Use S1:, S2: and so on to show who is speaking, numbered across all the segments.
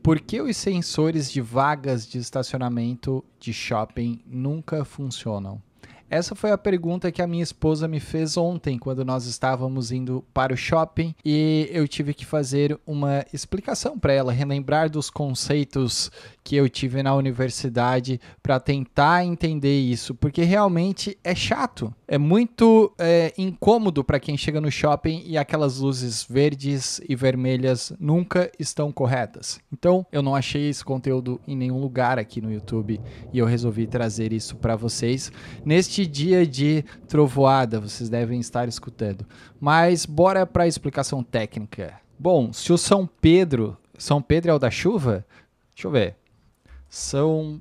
S1: Por que os sensores de vagas de estacionamento de shopping nunca funcionam? Essa foi a pergunta que a minha esposa me fez ontem, quando nós estávamos indo para o shopping, e eu tive que fazer uma explicação para ela, relembrar dos conceitos que eu tive na universidade para tentar entender isso, porque realmente é chato, é muito incômodo para quem chega no shopping e aquelas luzes verdes e vermelhas nunca estão corretas. Então, eu não achei esse conteúdo em nenhum lugar aqui no YouTube e eu resolvi trazer isso para vocês neste dia de trovoada, vocês devem estar escutando. Mas bora para a explicação técnica. Bom, se o São Pedro é o da chuva? Deixa eu ver. São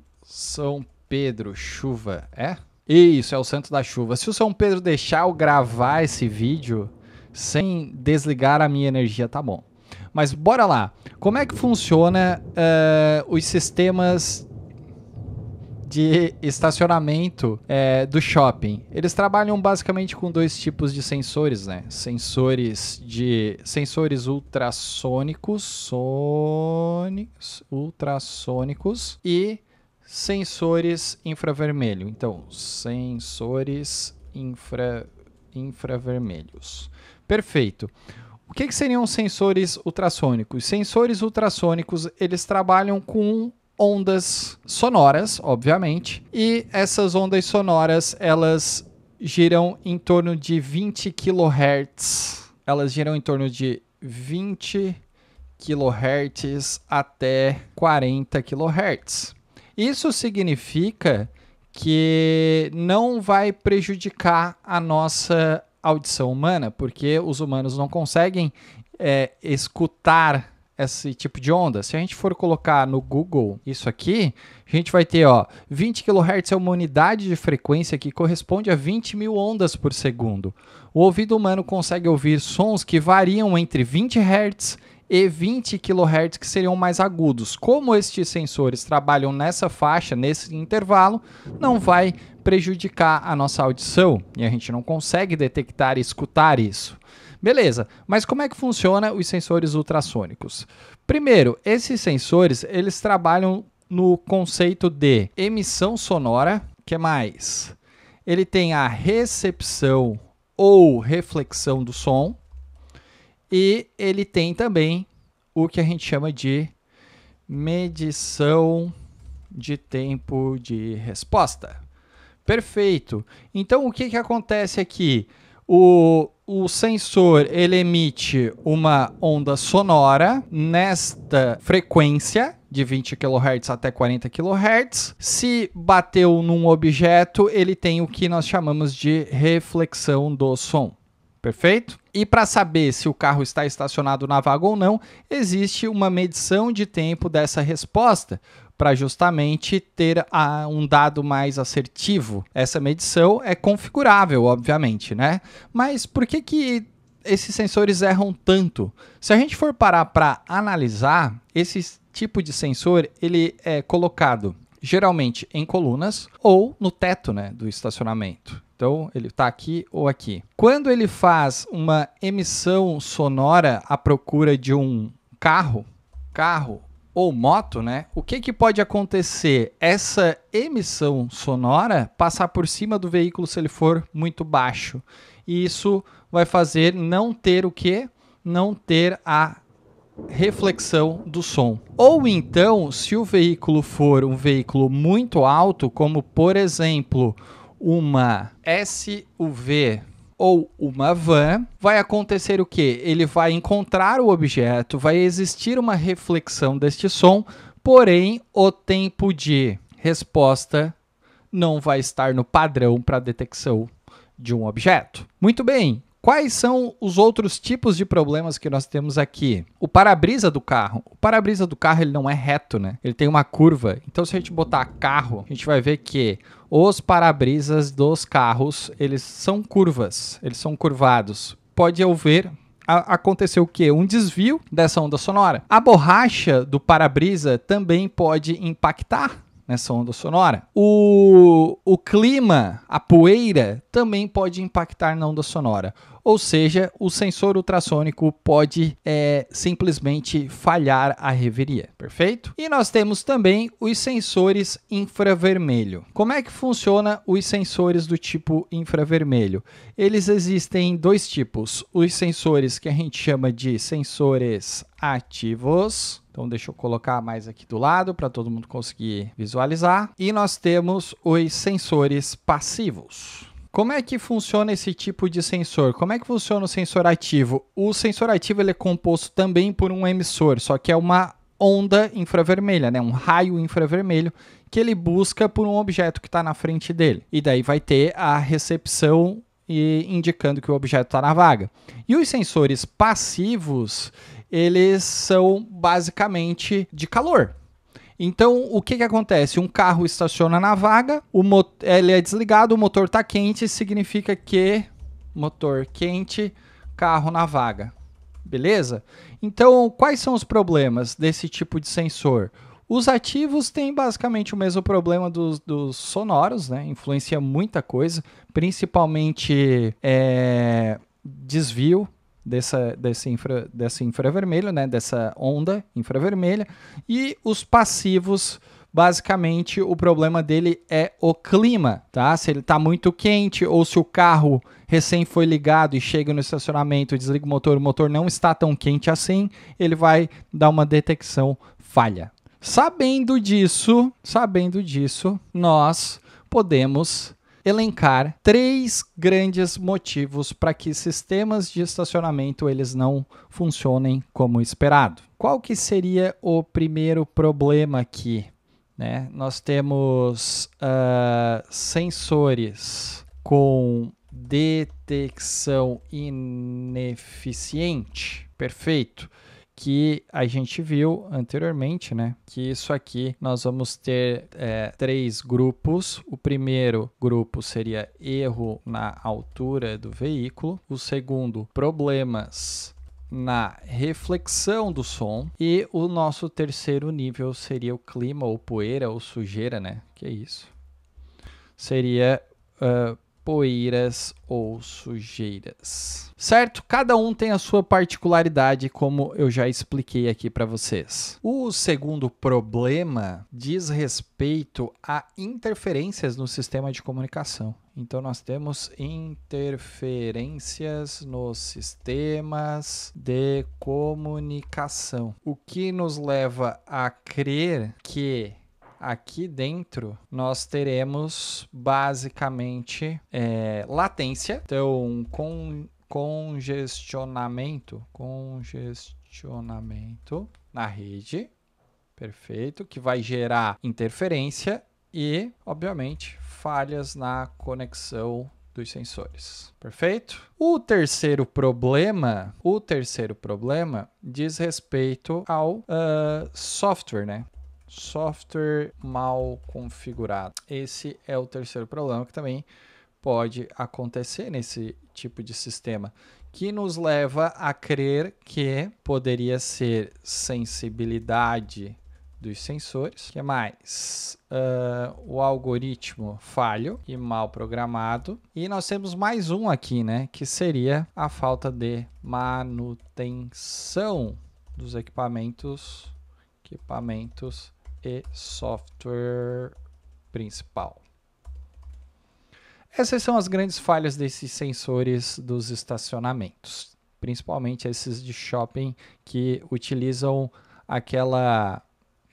S1: Pedro, chuva, é? Isso, é o santo da chuva. Se o São Pedro deixar eu gravar esse vídeo sem desligar a minha energia, tá bom. Mas bora lá. Como é que funciona os sistemas de estacionamento do shopping? Eles trabalham basicamente com dois tipos de sensores, né? Sensores ultrassônicos, e sensores infravermelho. Então, sensores infravermelhos. Perfeito. O que seriam sensores ultrassônicos? Sensores ultrassônicos, eles trabalham com ondas sonoras, obviamente, e essas ondas sonoras, elas giram em torno de 20 kHz. Elas giram em torno de 20 kHz até 40 kHz. Isso significa que não vai prejudicar a nossa audição humana, porque os humanos não conseguem escutar esse tipo de onda. Se a gente for colocar no Google isso aqui, a gente vai ter 20 kHz é uma unidade de frequência que corresponde a 20 mil ondas por segundo. O ouvido humano consegue ouvir sons que variam entre 20 Hz e 20 kHz, que seriam mais agudos. Como estes sensores trabalham nessa faixa, nesse intervalo, não vai prejudicar a nossa audição e a gente não consegue detectar e escutar isso. Beleza, mas como é que funciona os sensores ultrassônicos? Primeiro, esses sensores, eles trabalham no conceito de emissão sonora. Que mais? Ele tem a recepção ou reflexão do som. E ele tem também o que a gente chama de medição de tempo de resposta. Perfeito. Então, o que acontece aqui? O sensor, ele emite uma onda sonora nesta frequência de 20 kHz até 40 kHz. Se bateu num objeto, ele tem o que nós chamamos de reflexão do som. Perfeito? E para saber se o carro está estacionado na vaga ou não, existe uma medição de tempo dessa resposta para justamente ter um dado mais assertivo. Essa medição é configurável, obviamente, né? Mas por que esses sensores erram tanto? Se a gente for parar para analisar, esse tipo de sensor ele é colocado geralmente em colunas ou no teto, né, do estacionamento. Então, ele está aqui ou aqui. Quando ele faz uma emissão sonora à procura de um carro ou moto, né? O que pode acontecer? Essa emissão sonora passar por cima do veículo se ele for muito baixo. E isso vai fazer não ter o quê? Não ter a reflexão do som. Ou então, se o veículo for um veículo muito alto, como por exemplo uma SUV ou uma van, vai acontecer o quê? Ele vai encontrar o objeto, vai existir uma reflexão deste som, porém o tempo de resposta não vai estar no padrão para detecção de um objeto. Muito bem. Quais são os outros tipos de problemas que nós temos aqui? O para-brisa do carro. O para-brisa do carro ele não é reto, né? Ele tem uma curva. Então, se a gente botar carro, a gente vai ver que os para-brisas dos carros, eles são curvas, eles são curvados. Pode acontecer o quê? Um desvio dessa onda sonora. A borracha do para-brisa também pode impactar nessa onda sonora. O clima, a poeira, também pode impactar na onda sonora. ou seja, o sensor ultrassônico pode simplesmente falhar a revelia, perfeito? E nós temos também os sensores infravermelho. Como é que funciona os sensores do tipo infravermelho? Eles existem em dois tipos, os sensores que a gente chama de sensores ativos. Então, deixa eu colocar mais aqui do lado para todo mundo conseguir visualizar. E nós temos os sensores passivos. Como é que funciona esse tipo de sensor? Como é que funciona o sensor ativo? O sensor ativo ele é composto também por um emissor, só que é uma onda infravermelha, né? Um raio infravermelho que ele busca por um objeto que está na frente dele. E daí vai ter a recepção indicando que o objeto está na vaga. E os sensores passivos, eles são basicamente de calor. Então, o que acontece? Um carro estaciona na vaga, ele é desligado, o motor está quente, significa que motor quente, carro na vaga. Beleza? Então, quais são os problemas desse tipo de sensor? Os ativos têm basicamente o mesmo problema dos sonoros, né? Influencia muita coisa, principalmente desvio desse infravermelho, né? Dessa onda infravermelha. E os passivos, basicamente, o problema dele é o clima, tá? Se ele está muito quente ou se o carro recém foi ligado e chega no estacionamento, desliga o motor não está tão quente assim, ele vai dar uma detecção falha. Sabendo disso, nós podemos elencar 3 grandes motivos para que sistemas de estacionamento eles não funcionem como esperado. Qual que seria o primeiro problema aqui? Né? Nós temos sensores com detecção ineficiente. Perfeito. Que a gente viu anteriormente, né? Que isso aqui nós vamos ter 3 grupos. O primeiro grupo seria erro na altura do veículo. O segundo, problemas na reflexão do som. E o nosso terceiro nível seria o clima, ou poeira, ou sujeira, né? Que é isso? Seria poeiras ou sujeiras. Certo? Cada um tem a sua particularidade, como eu já expliquei aqui para vocês. O segundo problema diz respeito a interferências no sistema de comunicação. Então, nós temos interferências nos sistemas de comunicação, o que nos leva a crer que aqui dentro nós teremos basicamente latência, então congestionamento na rede, perfeito, que vai gerar interferência e, obviamente, falhas na conexão dos sensores, perfeito? O terceiro problema diz respeito ao software, né? Software mal configurado. Esse é o terceiro problema que também pode acontecer nesse tipo de sistema, que nos leva a crer que poderia ser sensibilidade dos sensores. O que mais? O algoritmo falho e mal programado. E nós temos mais um aqui, né? Que seria a falta de manutenção dos equipamentos e software principal. Essas são as grandes falhas desses sensores dos estacionamentos, principalmente esses de shopping que utilizam aquela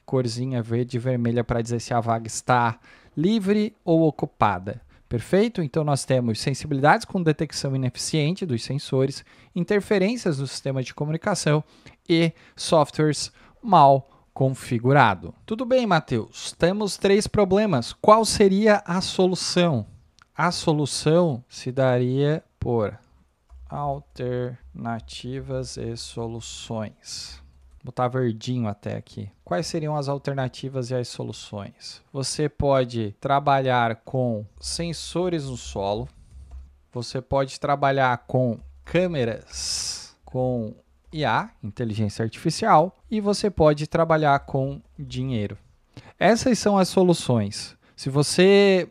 S1: corzinha verde e vermelha para dizer se a vaga está livre ou ocupada. Perfeito? Então, nós temos sensibilidades com detecção ineficiente dos sensores, interferências no sistema de comunicação e softwares mal configurado. Tudo bem, Matheus. Temos 3 problemas. Qual seria a solução? A solução se daria por alternativas e soluções. Vou botar verdinho até aqui. Quais seriam as alternativas e as soluções? Você pode trabalhar com sensores no solo. Você pode trabalhar com câmeras, com IA, inteligência artificial, e você pode trabalhar com dinheiro. Essas são as soluções. Se você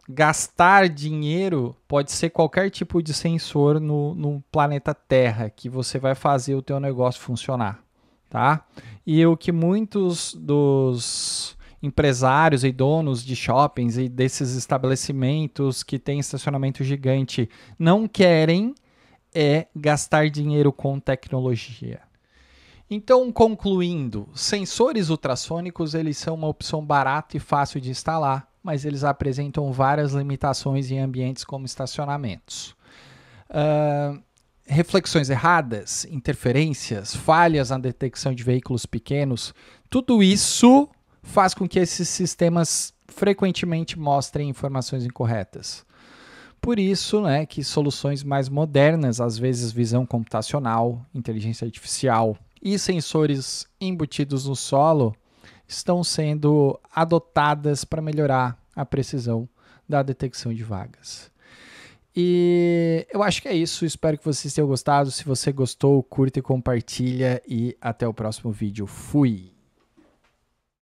S1: gastar dinheiro pode ser qualquer tipo de sensor no planeta Terra que você vai fazer o teu negócio funcionar, tá? E o que muitos dos empresários e donos de shoppings e desses estabelecimentos que têm estacionamento gigante não querem é gastar dinheiro com tecnologia. Então, concluindo, sensores ultrassônicos eles são uma opção barata e fácil de instalar, mas eles apresentam várias limitações em ambientes como estacionamentos. Reflexões erradas, interferências, falhas na detecção de veículos pequenos, tudo isso faz com que esses sistemas frequentemente mostrem informações incorretas. Por isso, né, que soluções mais modernas, às vezes visão computacional, inteligência artificial e sensores embutidos no solo, estão sendo adotadas para melhorar a precisão da detecção de vagas. E eu acho que é isso, espero que vocês tenham gostado. Se você gostou, curta e compartilha e até o próximo vídeo. Fui!